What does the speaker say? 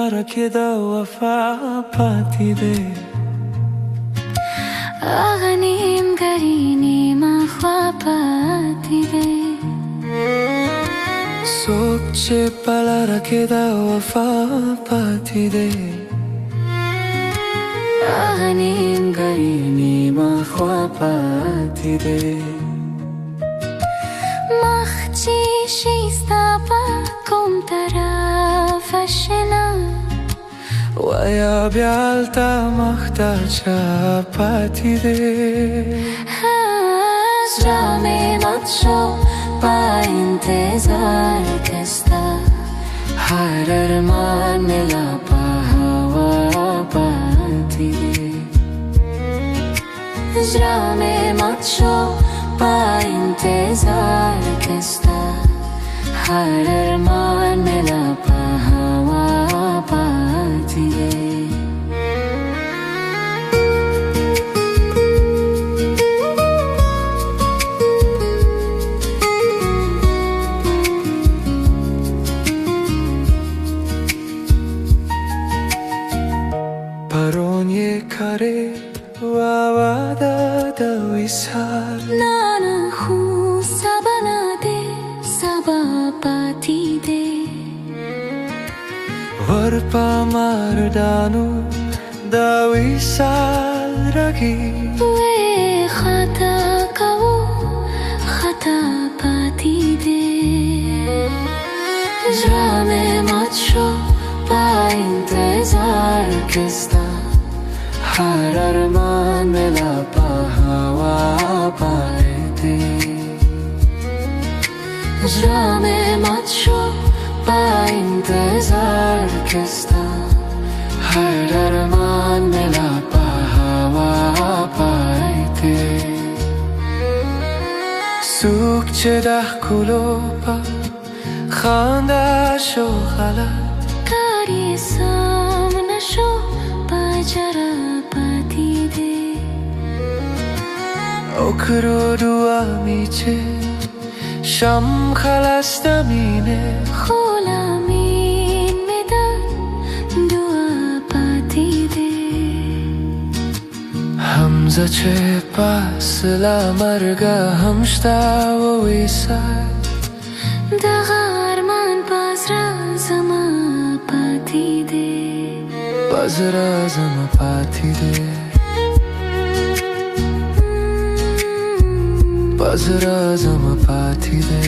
ركض وفا پاتیده آغنیم گرینی ما خواه پاتیده सोचे पला रखेदा वफा पातीदे آغنیم गरीनी माँ ख्वा पातीदे مخچی شیستا با کم طرفشنا ويا بيالتا مختاچا पातीदे جام مات شو با इंतजार कस्ता हर अरमान मिला पा हवा पाती جام مات شو با इंतजार कस्ता हर अरमान मिला पा हवा पाती Paronye kare wawada da wisal नाना हूँ सबना दे सबा पाती दे Varpa mardanu da wisal ragi वे खता कवो खता पाती दे जामे मत शो बा इंतजार किस्ता हर अरमान मिला पा हवा पाए थे जामे मत शो बा इंतजार किस्ता हर अरमान मिला पा हवा पाए थे सूख चदा कुलोपा खांदा शो गलत कारी सामना शो बाजरा पाती दे Okro dua miche Sham khalasta mine खोला मीन में दर दुआ पाती दे Hamza che pas la marga hamshta wo wisai दगार मान पासरा जमा पाती दे Bazra zama pati de Bazra zama pati de